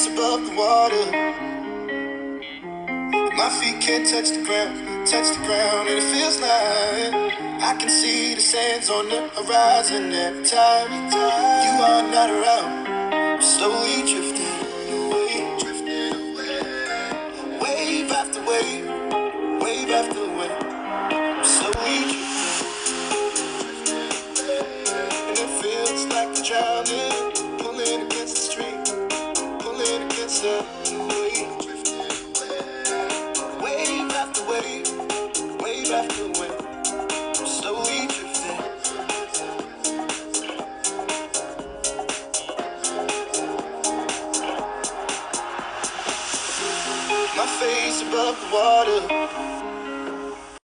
face above the water. My feet can't touch the ground, and it feels like I can see the sands on the horizon every time you are not around. I'm slowly drifting away, wave after wave, wave after wave. I'm slowly drifting, and it feels like I'm drowning, pulling against the stream, pulling against the wave. Wave after wave, wave after wave, I'm slowly drifting. My face above the water.